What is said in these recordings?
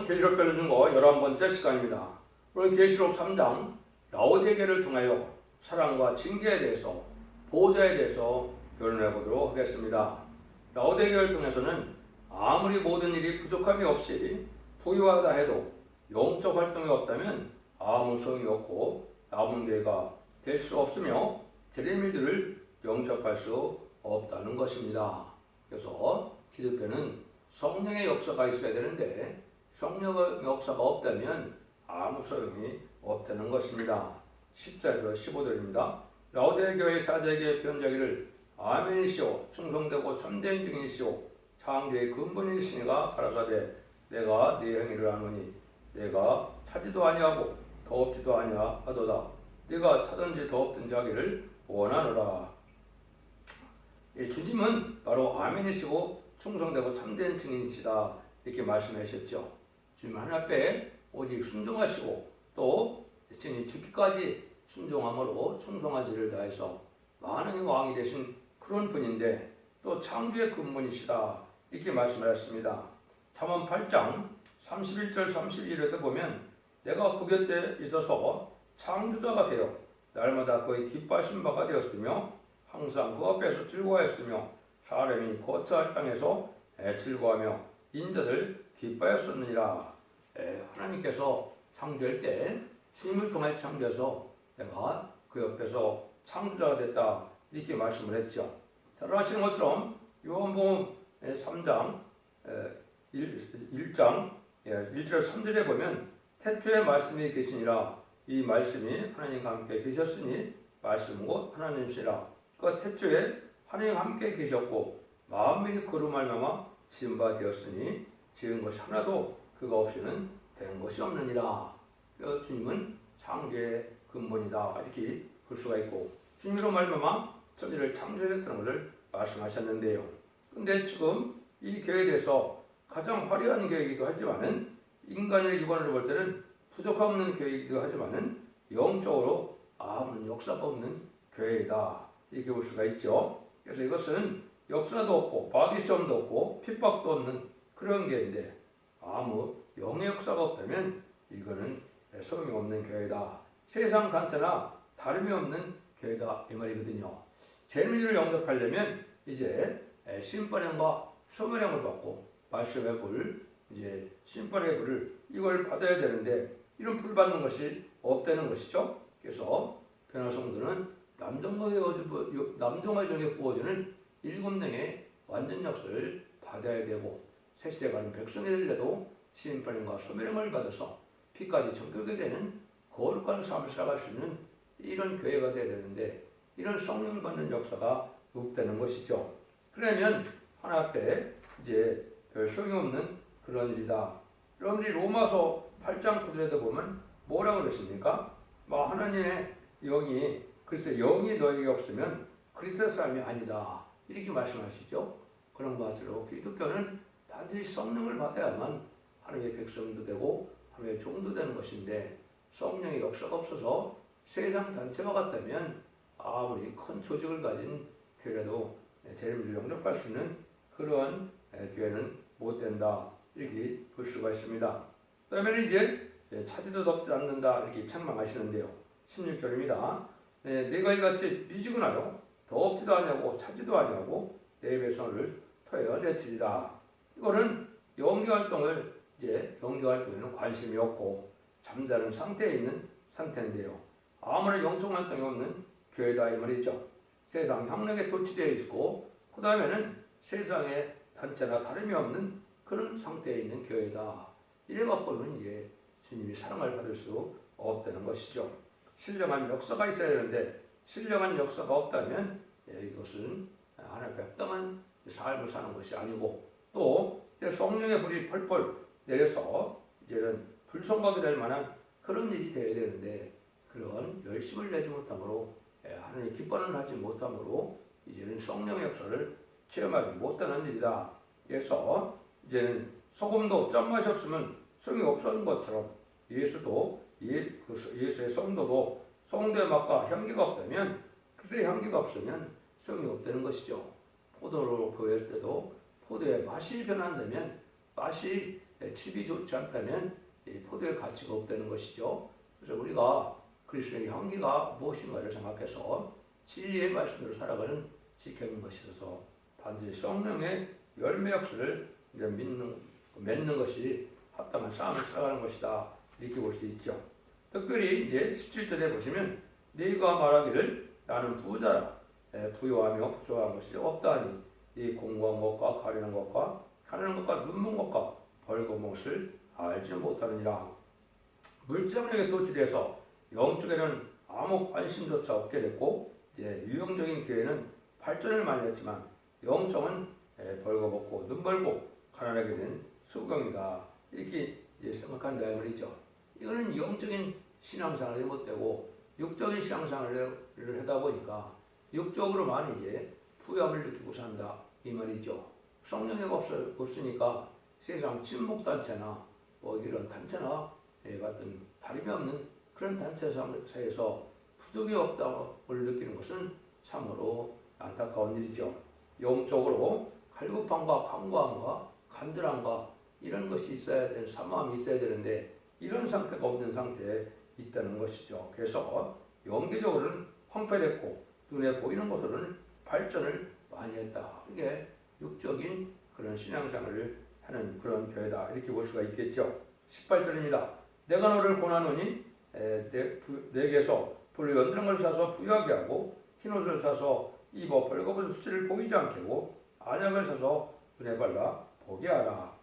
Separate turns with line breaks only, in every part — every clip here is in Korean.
계시록 별로 준 거 11번째 시간입니다. 오늘 계시록 3장 라오디게를 통하여 사랑과 징계에 대해서, 보호자에 대해서 변론해 보도록 하겠습니다. 라오디게를 통해서는 아무리 모든 일이 부족함이 없이 부유하다 해도 영적 활동이 없다면 아무 소용이 없고 남은 교회가 될 수 없으며 제레미들을 영접할 수 없다는 것입니다. 그래서 기독교는 성령의 역사가 있어야 되는데 성령의 역사가 없다면 아무 소용이 없다는 것입니다. 14에서 15절입니다. 라오디게 교회 사제에게 편지하기를 아멘이시오 충성되고 참된 증인이시오 창조의 근본이시니가 가라사대 내가 네 행위를 아노니 내가 차지도 아니하고 더없지도 아니하도다 네가 차든지 더없든지 하기를 원하노라. 주님은 바로 아멘이시고 충성되고 참된 증인이시다 이렇게 말씀하셨죠. 주님 하나님 앞에 오직 순종하시고 또 주님이 죽기까지 순종함으로 충성한 지를 다해서 만왕의 왕이 되신 그런 분인데 또 창조의 근본이시다 이렇게 말씀하셨습니다. 잠언 8장 31절 32절에도 보면 내가 그 곁에 있어서 창조자가 되어 날마다 그의 기뻐하신 바가 되었으며 항상 그 앞에서 즐거워했으며 사람이 거처할 땅에서 즐거워하며 인자들 기뻐하였었느니라. 하나님께서 창조할 때 주님을 통해 창조해서 내가 그 옆에서 창조자가 됐다 이렇게 말씀을 했죠. 잘 아시는 것처럼 요한복음 3장 1장 1절 3절에 보면 태초에 말씀이 계시니라 이 말씀이 하나님과 함께 계셨으니 말씀 곧 하나님이시라. 그 태초에 하나님과 함께 계셨고 만민이 그로 말미암아 지은 바 되었으니 지은 것이 하나도 그가 없이는 된 것이 없느니라. 주님은 창조의 근본이다 이렇게 볼 수가 있고 주님으로 말미암아 천지를 창조했다는 것을 말씀하셨는데요. 근데 지금 이 교회에 대해서 가장 화려한 교회이기도 하지만은 인간의 기본으로 볼 때는 부족함 없는 교회이기도 하지만은 영적으로 아무런 역사가 없는 교회이다 이렇게 볼 수가 있죠. 그래서 이것은 역사도 없고 마귀 시험도 없고 핍박도 없는 그런 교회인데 아무 영의 역사가 없다면 이거는 소용이 없는 교회다. 세상 단체나 다름이 없는 교회다 이 말이거든요. 재미를 영접하려면 이제 심판형과 소멸형을 받고 말씀의 불, 이제 심판의 불을 이걸 받아야 되는데 이런 불 받는 것이 없다는 것이죠. 그래서 변화 성도는 남정마의 정에 부어주는 7능의 완전 역사를 받아야 되고 새시대 가는 백성들에도 심판형과 소멸형을 받아서 피까지 정결게 되는 거룩한 삶을 살아갈 수 있는 이런 교회가 되어야 되는데 이런 성령을 받는 역사가 없다는 것이죠. 그러면 하나 앞에 이제 별 소용이 없는 그런 일이다. 여러분들이 로마서 8장 9절에도 보면 뭐라고 그러십니까? 하나님의 영이 그리스도의 영이 너에게 없으면 그리스도의 사람이 아니다 이렇게 말씀하시죠. 그런 것으로 기독교는 반드시 성령을 받아야만 하나님의 백성도 되고 하나님의 종도 되는 것인데 성령의 역사가 없어서 세상 단체와 같다면 아무리 큰 조직을 가진 교회라도 재림을 영접할 수 있는 그런 교회는 못 된다 이렇게 볼 수가 있습니다. 그다음에 이제 차지도 덥지 않는다 이렇게 책망하시는데요. 16절입니다. 내가 이같이 미지근하여 더없지도 아니하고 차지도 아니하고 내 백성을 토하여 내치리라. 이거는 영계 활동을 이제 영계 활동에는 관심이 없고 잠자는 상태에 있는 상태인데요. 아무런 영적 활동이 없는 교회다 이 말이죠. 세상 향락에 도취되어 있고 그 다음에는 세상의 단체나 다름이 없는 그런 상태에 있는 교회다. 이래 갖고는 이제 주님이 사랑을 받을 수 없다는 것이죠. 신령한 역사가 있어야 되는데 신령한 역사가 없다면 이것은 하나님의 합당한 삶을 사는 것이 아니고 또 성령의 불이 펄펄 내려서 이제는 불성각이 될 만한 그런 일이 되어야 되는데 그런 열심을 내지 못함으로 하나님 기뻐는 하지 못함으로 이제는 성령의 역사를 체험하지 못하는 일이다. 그래서 이제는 소금도 짠맛이 없으면 소용이 없었던 것처럼 예수도 예수의 성도도 성도의 맛과 향기가 없다면 그리스도의 향기가 없으면 소용이 없다는 것이죠. 포도로 보일 때도 포도의 맛이 변한다면 맛이 칩이 좋지 않다면 이 포도의 가치가 없다는 것이죠. 그래서 우리가 그리스도의 향기가 무엇인가를 생각해서 진리의 말씀으로 살아가는 지켜는 것이 있어서 반드시 성령의 열매 역사를 이제 맺는 것이 합당한 삶을 살아가는 것이다. 이렇게 볼 수 있죠. 특별히 이제 17절에 보시면 네가 말하기를 나는 부자라 부유하며 부족한 것이 없다니 네 공부한 것과 가리는 것과 가리는 것과 눈먼 것과 벌거벗은 것을 알지 못하느니라. 물질력에 도취돼서 영적에는 아무 관심조차 없게 됐고 이제 유형적인 교회는 발전을 많이 했지만 영적은 벌거벗고 눈벌고 가난하게 된 수경이다. 이렇게 이제 생각한다 말이죠. 이거는 영적인 신앙생활이 못되고 육적인 신앙생활을 하다 보니까 육적으로만 이제 부여함을 느끼고 산다 이 말이죠. 성령이 없으니까 세상 친목단체나 뭐 이런 단체나 같은 다름이 없는 그런 단체 사이에서 부족이 없다고 느끼는 것은 참으로 안타까운 일이죠. 영적으로 갈급함과 간구함과 간절함과 이런 것이 있어야 되는 사모함이 있어야 되는데 이런 상태가 없는 상태에 있다는 것이죠. 그래서 영계적으로는 황폐됐고 눈에 보이는 것으로는 발전을 많이 했다. 이게 육적인 그런 신앙생활을 하는 그런 교회다. 이렇게 볼 수가 있겠죠. 18절입니다. 내가 너를 권하노니 내게서 불로 연드는 걸 사서 부유하게 하고 흰옷을 사서 입어 벌거벗은 수치를 보이지 않게 하고 안약을 사서 눈에 발라 보게 하라.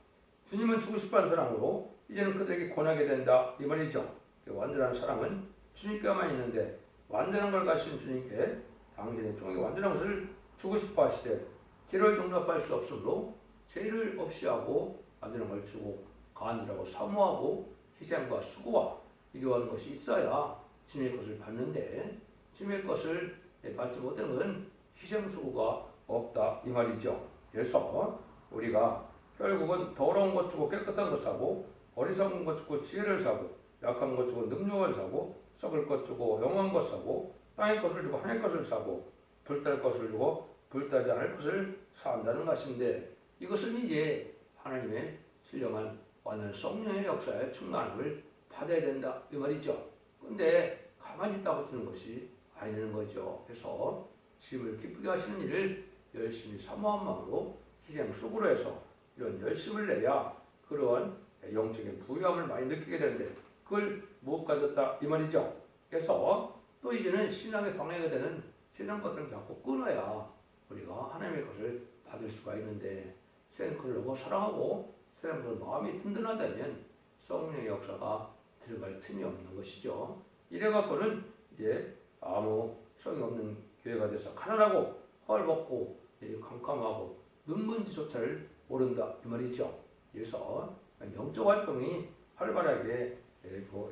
주님은 주고 싶어하는 사랑으로 이제는 그들에게 권하게 된다 이 말이죠. 완전한 사랑은 주님께만 있는데 완전한 걸 가신 주님께 당신의 종에게 완전한 것을 주고 싶어 하시되 죄를 용납할 수 없으므로 죄를 없이 하고 완전한 걸 주고 간절하고 사모하고 희생과 수고와 이러한 것이 있어야 주님의 것을 받는데 주님의 것을 받지 못하는 것은 희생 수고가 없다 이 말이죠. 그래서 우리가 결국은 더러운 것 주고 깨끗한 것 사고 어리석은 것 주고 지혜를 사고 약한 것 주고 능력을 사고 썩을 것 주고 영원한 것 사고 땅의 것을 주고 하늘의 것을 사고 불탈 것을 주고 불타지 않을 것을 산다는 것인데 이것은 이제 하나님의 신령한 완전 성령의 역사에 충만함을 받아야 된다 이 말이죠. 근데 가만히 있다고 주는 것이 아니는 거죠. 그래서 주님을 기쁘게 하시는 일을 열심히 사모한 마음으로 희생 수고로 해서 이런 열심을 내야 그러한 영적인 부유함을 많이 느끼게 되는데 그걸 못 가졌다 이 말이죠. 그래서 또 이제는 신앙의 방해가 되는 세상 것들을 자꾸 끊어야 우리가 하나님의 것을 받을 수가 있는데 세상 것을 너무 사랑하고 세상 것을 마음이 든든하다면 성령의 역사가 들어갈 틈이 없는 것이죠. 이래갖고는 이제 아무 성이 없는 교회가 돼서 가난하고 헐벗고 캄캄하고 눈먼지조차를 모른다 이 말이죠. 그래서 영적 활동이 활발하게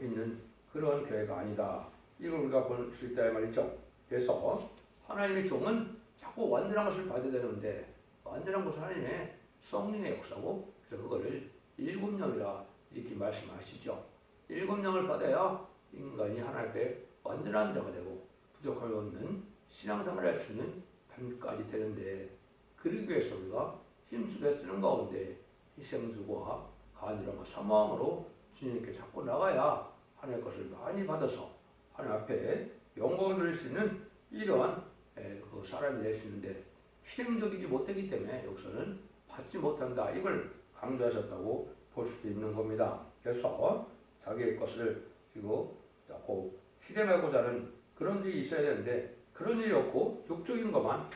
있는 그런 교회가 아니다. 이걸 우리가 볼 수 있다 이 말이죠. 그래서 하나님의 종은 자꾸 완전한 것을 받아야 되는데 완전한 것은 하나님의 성령의 역사고 그래서 그거를 일곱 영이라 이렇게 말씀하시죠. 일곱 영을 받아야 인간이 하나님께 완전한 자가 되고 부족함이 없는 신앙생활을 할 수 있는 단계까지 되는데 그러기 위해서 우리가 힘쓰게 쓰는 가운데 희생수고와 간절함과 사모함으로 주님께 자꾸 나가야 하나님의 것을 많이 받아서 하나님 앞에 영광을 돌릴 수 있는 이러한 그 사람이 될 수 있는데 희생적이지 못하기 때문에 여기서는 받지 못한다. 이걸 강조하셨다고 볼 수도 있는 겁니다. 그래서 자기의 것을 그리고 자꾸 희생하고자 하는 그런 일이 있어야 되는데 그런 일이 없고 육적인 것만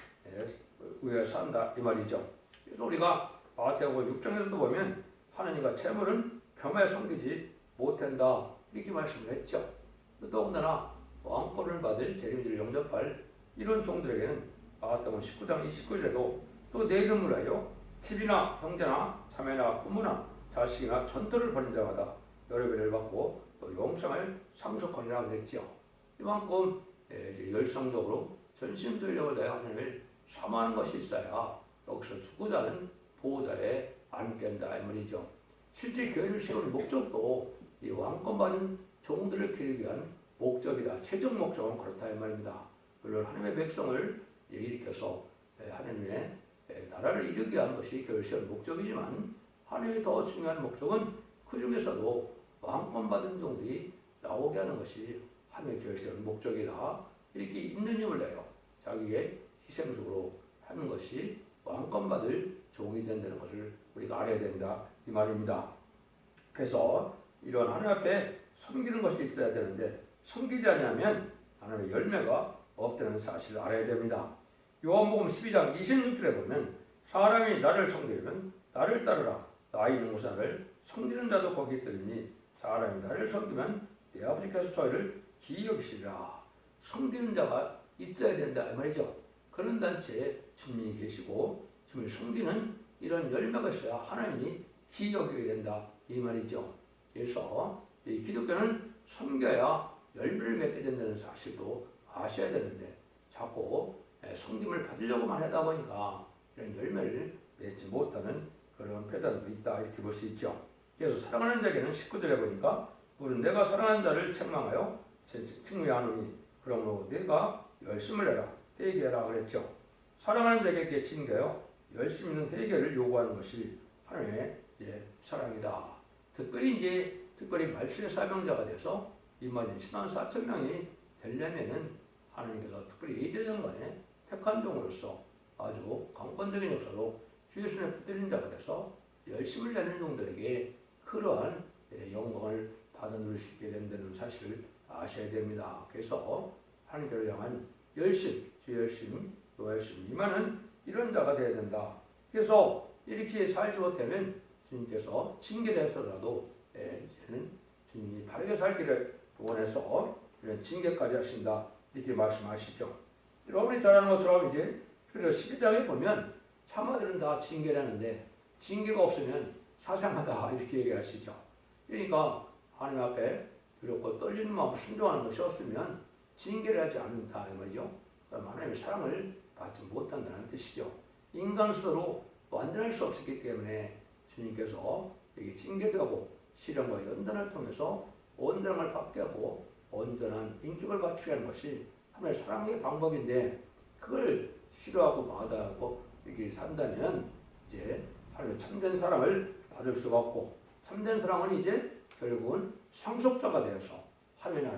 위해 산다 이 말이죠. 그래서 우리가 마태복음 6장에서도 보면 하나님과 재물은 겸해 섬기지 못한다 이렇게 말씀을 했죠. 더군다나 왕권을 받을 재림들을 영접할 이런 종들에게는 마태복음 19장 29절에도 또 내 이름을 하여 집이나 형제나 자매나 부모나 자식이나 전토를 벌인 자마다 여러 배를 받고 또 영생을 상속하리라 그랬죠. 이만큼 열성적으로 전심전력을 다해 하나님을 사모하는 것이 있어야 여기서 죽고자 하는 보호자에 안긴다 이 말이죠. 실제 교회를 세우는 목적도 이 왕권 받은 종들을 기르기 위한 목적이다. 최종 목적은 그렇다 이 말입니다. 물론 하나님의 백성을 일으켜서 하나님의 나라를 이루기 위한 것이 교회를 세우는 목적이지만 하나님의 더 중요한 목적은 그 중에서도 왕권 받은 종들이 나오게 하는 것이 하나님의 계획을 세운 목적이다. 이렇게 있는 힘을 내요 자기의 희생적으로 하는 것이 왕권 받을 종이 된다는 것을 우리가 알아야 된다 이 말입니다. 그래서 이런 하나님 앞에 섬기는 것이 있어야 되는데 섬기지 않으면 하나님의 열매가 없다는 사실을 알아야 됩니다. 요한복음 12장 26절에 보면 사람이 나를 섬기면 나를 따르라. 나 있는 곳을 섬기는 자도 거기 있으리니 사람이 나를 섬기면 내 아버지께서 저희를 기이 여기시리라. 섬기는 자가 있어야 된다 이 말이죠. 그런 단체에 주님이 계시고 주님을 섬기는 이런 열매가 있어야 하나님이 기이 여기게 된다 이 말이죠. 그래서 이 기독교는 섬겨야 열매를 맺게 된다는 사실도 아셔야 되는데 자꾸 섬김을 받으려고만 하다 보니까 이런 열매를 맺지 못하는 그런 패단도 있다 이렇게 볼 수 있죠. 그래서 사랑하는 자에게는 19절에 보니까 우리는 내가 사랑하는 자를 책망하여 책망하노니 그러므로 내가 열심을 해라 회개하라 그랬죠. 사랑하는 자에게 징계요 열심 있는 회개를 요구하는 것이 하나님의 사랑이다. 특별히 말씀의 사명자가 돼서 이만희 신한 4,000명이 되려면은 하나님께서 특별히 예제정간에 택한 종으로서 아주 강권적인 역사로 주의 손에 붙들린 자가 돼서 열심을 내는 종들에게 그러한 영광을 받아 누릴 수 있게 된다는 사실을 아셔야 됩니다. 그래서 하나님께로 향한 열심, 주의 열심, 너 열심 이만은 이런 자가 되어야 된다. 그래서 이렇게 살지 못하면 주님께서 징계를 해서라도 이제는 주님이 바르게 살기를 원해서 이런 징계까지 하신다 이렇게 말씀하시죠. 여러분이 잘 아는 것처럼 이제 그래서 12장에 보면 참아들은 다 징계를 하는데 징계가 없으면 사상하다 이렇게 얘기하시죠. 그러니까 하나님 앞에 두렵고 떨리는 마음을 순종하는 것이 없으면 징계를 하지 않는다 이 말이죠. 그럼 하나님의 사랑을 받지 못한다는 뜻이죠. 인간 스스로 완전할 수 없었기 때문에 주님께서 여기 징계되고 시련과 연단을 통해서 온전함을 받게 하고 온전한 인격을 갖추게 하는 것이 하나님의 사랑의 방법인데 그걸 싫어하고 마다하고 이렇게 산다면 이제 하나님의 참된 사랑을 받을 수가 없고 참된 사랑은 이제 결국은 상속자가 되어서 하나님의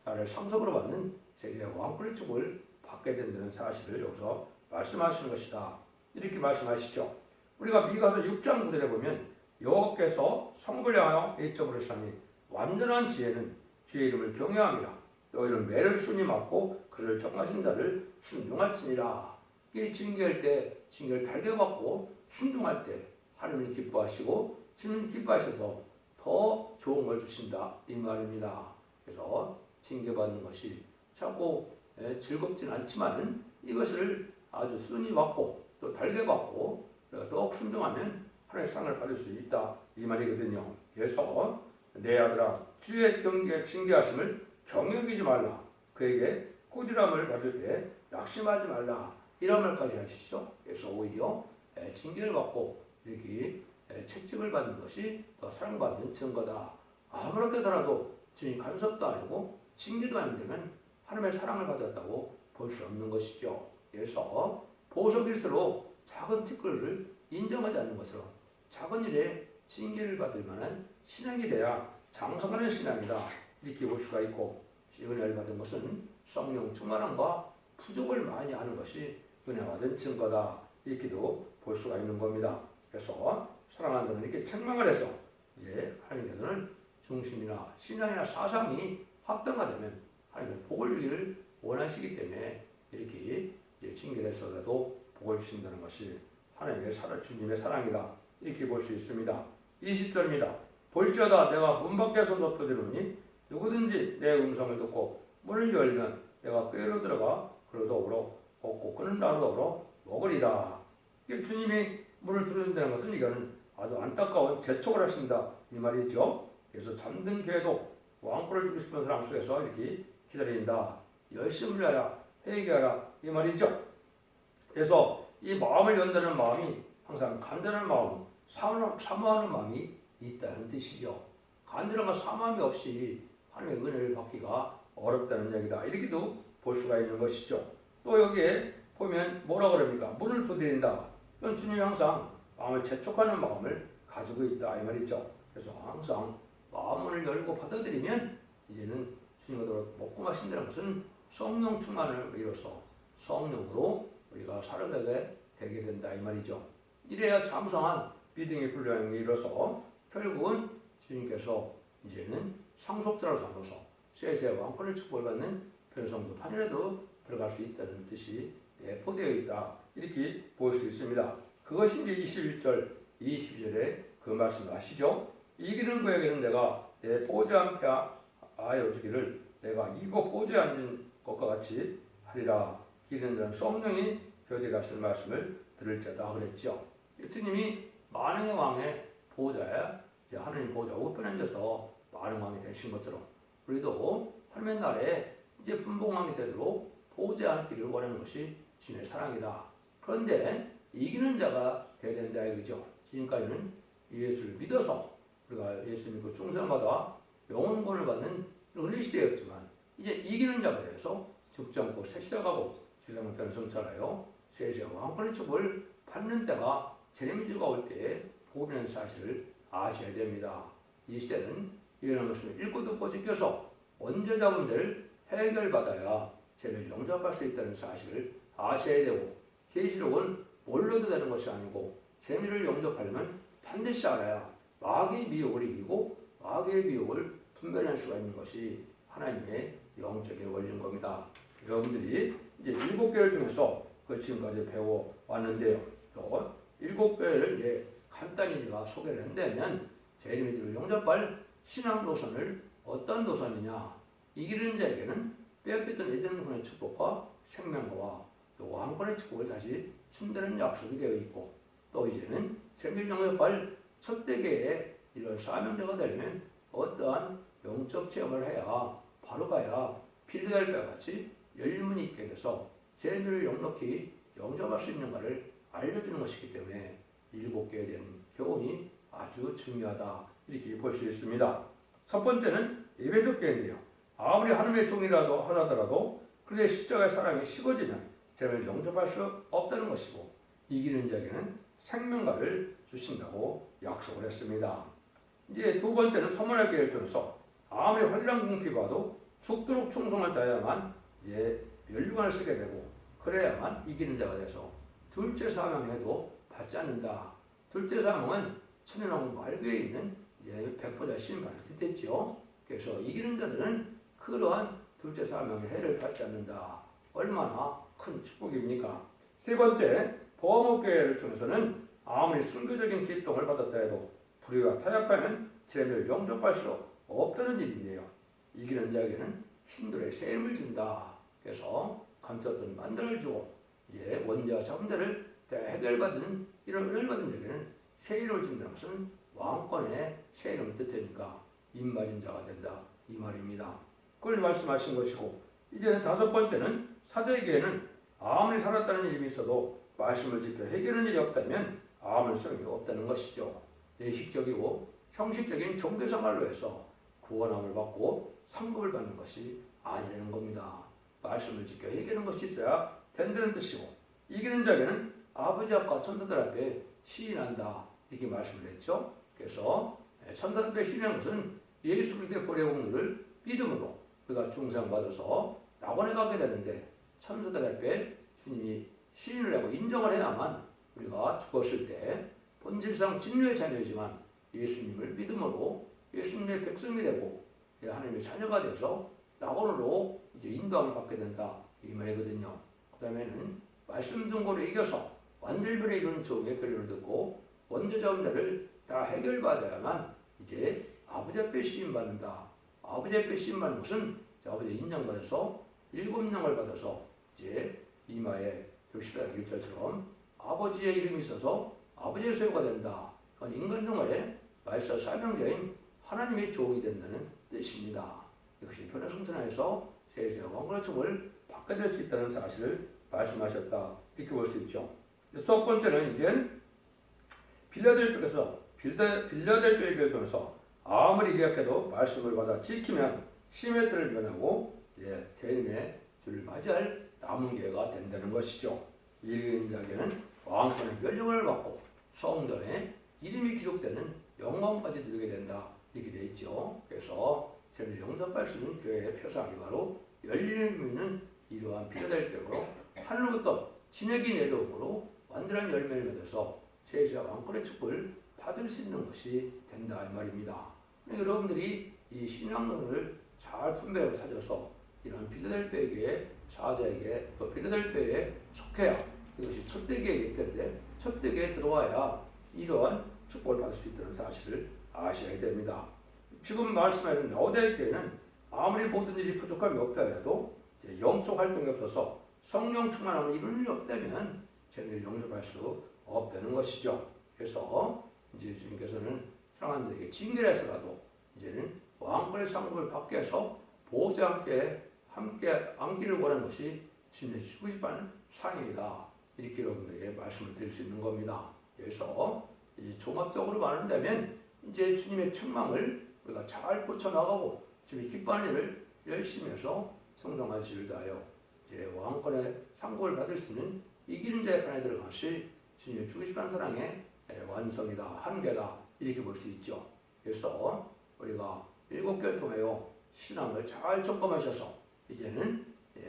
나를 상속으로 받는 세계의 왕권의 축복을 받게 된다는 사실을 여기서 말씀하시는 것이다. 이렇게 말씀하시죠. 우리가 미가서 6장 9절에 보면 여호와께서 성부를 향하여 애점으로 시하니 완전한 지혜는 주의 이름을 경외함이라. 너희는 매를 순히 맞고 그를 정하신 자를 순종할지니라. 이 징계할 때 징계를 달게 받고 순종할 때 하나님이 기뻐하시고 주님 기뻐하셔서 더 좋은 걸 주신다 이 말입니다. 그래서 징계받는 것이 자꾸 즐겁진 않지만 이것을 아주 순히 받고 또 달게 받고 더욱 순종하면 하나님의 사랑을 받을 수 있다 이 말이거든요. 그래서 내 아들아 주의 징계하심을 경여기지 말라. 그에게 꾸지람을 받을 때 낙심하지 말라. 이런 말까지 하시죠. 그래서 오히려 징계를 받고 이렇게 책찍을 받는 것이 더 사랑받는 증거다. 아무렇게 더라도 주님 간섭도 아니고 징계도 아니되면 하나님의 사랑을 받았다고 볼 수 없는 것이죠. 그래서 보석일수록 작은 티끌을 인정하지 않는 것처럼 작은 일에 징계를 받을 만한 신앙이 돼야 장성하는 신앙이다. 이렇게 볼 수가 있고 은혜를 받은 것은 성령 충만함과 부족을 많이 아는 것이 은혜 받은 증거다. 이렇게도 볼 수가 있는 겁니다. 그래서 사랑하는 자는 이렇게 책망을 해서 이제 하나님께서는 중심이나 신앙이나 사상이 확정화되면 하나님은 복을 주기를 원하시기 때문에 이렇게 징계를 해서라도 복을 주신다는 것이 하나님의 주님의 사랑이다. 이렇게 볼 수 있습니다. 20절입니다. 볼지어다 내가 문 밖에 서서 두드리니 누구든지 내 음성을 듣고 문을 열면 내가 꾀로 들어가 그로 더불어 먹고 그는 나로 더불어 먹으리라. 주님이 문을 두드린다는 것은 이거는 아주 안타까운 재촉을 하신다 이 말이죠. 그래서 잠든 개도 왕권을 주고 싶은 사람 속에서 이렇게 기다린다. 열심을 하라 회개하라 이 말이죠. 그래서 이 마음을 연다는 마음이 항상 간절한 마음, 사모하는 마음이 있다는 뜻이죠. 간절함과 사모함이 없이 하나님의 은혜를 받기가 어렵다는 얘기다. 이렇게도 볼 수가 있는 것이죠. 또 여기에 보면 뭐라 그럽니까? 문을 두드린다. 이건 주님이 항상 마음을 재촉하는 마음을 가지고 있다 이 말이죠. 그래서 항상 마음을 열고 받아들이면 이제는 주님으로 먹고 마신다는 것은 성령 충만을 이뤄서 성령으로 우리가 살아가게 되게 된다 이 말이죠. 이래야 장성한 믿음의 분량이 이뤄서 결국은 주님께서 이제는 상속자로 삼아서 세세 왕권을 축복받는 변성도판이라도 들어갈 수 있다는 뜻이 내포되어 있다 이렇게 볼 수 있습니다. 그것이 이제 21절 22절에 그 말씀 아시죠? 이기는 그에게는 내가 내 보좌 앞에 아여 주기를 내가 이곳 보좌에 앉은 것과 같이 하리라. 기는 자는 성령이 교대에 가실 말씀을 들을 자다 그랬죠. 예수님이 만왕의 왕의 보좌에 이제 하나님 보좌 우편에 앉아서 만왕 왕이 되신 것처럼 우리도 하나님의 나라에 이제 분봉왕이 되도록 보좌에 앉기를 원하는 것이 주님의 사랑이다. 그런데 이기는 자가 되어야 된다 이거죠. 지금까지는 예수를 믿어서 우리가 예수 믿고 충성받아 영원권을 받는 은혜 시대였지만 이제 이기는 자가 되어서 죽지 않고 새 시작하고 주장을 변성차라요 세세 왕권의 축복을 받는 때가 재림주가 올 때에 복이라는 사실을 아셔야 됩니다. 이 시대는 이런 것을 읽고 듣고 지켜서 원죄자분들 해결받아야 죄를 용서할 수 있다는 사실을 아셔야 되고 계시록은 몰라도 되는 것이 아니고 재미를 용접하려면 반드시 알아야 마귀의 미혹을 이기고 마귀의 미혹을 분별할 수가 있는 것이 하나님의 영적인 원리인 겁니다. 여러분들이 이제 7개월 중에서 그 지금까지 배워왔는데요. 또 7개월을 이제 간단히 제가 소개를 한다면 재림의 용접할 신앙 도선을 어떤 도선이냐 이기는 자에게는 빼앗겼던 에덴의 축복과 생명과 또 왕권의 축복을 다시 준다는 약속이 되어 있고 또 이제는 생명 용접할 첫 대계의 이런 사명자가 되려면 어떠한 영적 체험을 해야 바로 가야 필리델피아 같이 열문이 있게 돼서 죄를 넉넉히 영접할 수 있는가를 알려주는 것이기 때문에 7개에 대한 교훈이 아주 중요하다 이렇게 볼 수 있습니다. 첫 번째는 에베소 교회인데요. 아무리 하나님의 종이라도 하나더라도 그의 십자가의 사랑이 식어지면 죄를 영접할 수 없다는 것이고 이기는 자에게는 생명과를 주신다고 약속을 했습니다. 이제 두 번째는 소문의 교회를 통해서 아무리 환란궁핍과도 죽도록 충성을 다해야만 이제 멸류관을 쓰게 되고 그래야만 이기는 자가 돼서 둘째 사명해도 받지 않는다. 둘째 사명은 천연왕국 말교에 있는 이제 백보자 신반을 뜻했죠. 그래서 이기는 자들은 그러한 둘째 사명의 해를 받지 않는다. 얼마나 큰 축복입니까? 세 번째, 보호목교회를 통해서는 아무리 순교적인 기동을 받았다 해도 불의가 타협하면 죄를 용접할 수 없다는 일인데요. 이기는 자에게는 흰돌에 새 이름을 준다. 그래서 감췄던 만들을 주고 이제 원죄와 자문제를 해결받은 이런 은혜를 받은 자에게는 새 이름을 준다는 것은 왕권의 새 이름을 뜻하니까 임맞은 자가 된다 이 말입니다. 그걸 말씀하신 것이고 이제는 다섯 번째는 사도에게는 아무리 살았다는 일이 있어도 말씀을 지켜 해결하는 일이 없다면 아무 소용이 없다는 것이죠. 내식적이고 형식적인 종교생활로 해서 구원함을 받고 상급을 받는 것이 아니라는 겁니다. 말씀을 지켜 해결하는 것이 있어야 된다는 뜻이고 이기는 자에게는 아버지 앞과 천사들 앞에 시인한다 이렇게 말씀을 했죠. 그래서 천사들 앞에 시인하는 것은 예수 그리스도의 보혈의 공로를 믿음으로 우리가 중상받아서 낙원에 가게 되는데 천사들 앞에 주님이 시인을 하고 인정을 해야만 우리가 죽었을 때 본질상 진리의 자녀이지만 예수님을 믿음으로 예수님의 백성이 되고 하나님의 자녀가 돼서 낙원으로 이제 인도함을 받게 된다 이 말이거든요. 그 다음에는 말씀 등고를 이겨서 완전별에 이루는 종의 교리를 듣고 원죄자원자를 다 해결받아야만 이제 아버지 앞에 시인받는다. 아버지 앞에 시인받는 것은 아버지 인정받아서 7명을 받아서 이제 이마에 교시다는 일절처럼 아버지의 이름이 있어서 아버지의 소유가 된다. 그건 인간 중에 말세 사명자인 하나님의 종이 된다는 뜻입니다. 이것이 변화성천하에서 세세 왕권의 축복을 받게 될 수 있다는 사실을 말씀하셨다. 이렇게 볼 수 있죠. 첫 번째는 이제 빌라델비아 교회를 통해서 아무리 계약해도 말씀을 받아 지키면 심의 때를 면하고 재림의 주를 맞이할 남은 교회가 된다는 것이죠. 이기는 자에게는 왕권의 면령을 받고 성전에 이름이 기록되는 영광까지 누리게 된다. 이렇게 되어 있죠. 그래서 새를 영접할 수 있는 교회의 표상이 바로 열리는 문은 이러한 필요될때로 하늘로부터 진액이 내려오므로 완전한 열매를 맺어서 세자 왕권의 축복을 받을 수 있는 것이 된다 이 말입니다. 여러분들이 이 신앙론을 잘 분별하고 찾아서 이런 필라델피아의 사자에게 또 필라델피아에 속해야 이것이 첫 대계의 예표인데 첫 대계에 들어와야 이러한 축복을 받을 수 있다는 사실을 아셔야 됩니다. 지금 말씀하는 라오디게아 교회는 아무리 모든 일이 부족함이 없다 해도 영적 활동이 없어서 성령 충만함을 이룰 일이 없다면 쟤네를 영접할 수 없다는 것이죠. 그래서 이제 주님께서는 사랑하는 자에게 징계를 해서라도 이제는 왕권의 상급을 받기 위해서 보호자와 함께 안기를 원하는 것이 주님의 주고 싶어하는 상입니다. 이렇게 여러분들에게 말씀을 드릴 수 있는 겁니다. 그래서 이제 종합적으로 말한다면 이제 주님의 책망을 우리가 잘 고쳐나가고 주님이 기뻐하는 일을 열심히 해서 성성한 지를 다하여 이제 왕권의 상급을 받을 수 있는 이기는 자의 편에 들어가시 주님의 주고 싶어하는 사랑의 완성이다, 한계다 이렇게 볼 수 있죠. 그래서 우리가 7개를 통하여 신앙을 잘 점검하셔서 이제는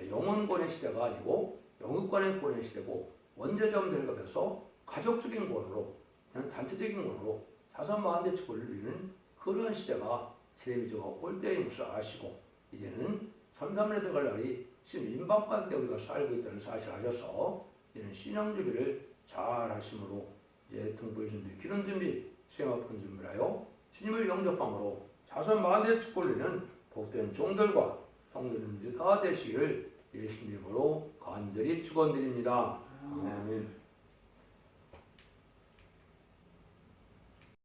영혼권의 시대가 아니고 영육권의 권의 시대고 원죄점 들어가서 가족적인 권으로 단체적인 권으로 자선마한대 축복을 누리는 그러한 시대가 세례미조가 올 때인 것을 아시고 이제는 삼삼년에 들어갈 날이 지금 임박할 때 우리가 살고 있다는 사실을 아셔서 이제는 신앙 준비를 잘 하심으로 이제 등불 준비, 기름 준비, 생업권 준비를 하여 주님을 영접함으로 자선마한대 축복을 누리는 복된 종들과 성도님들 다 되시기를 예수님으로 간절히 축원드립니다. 아멘.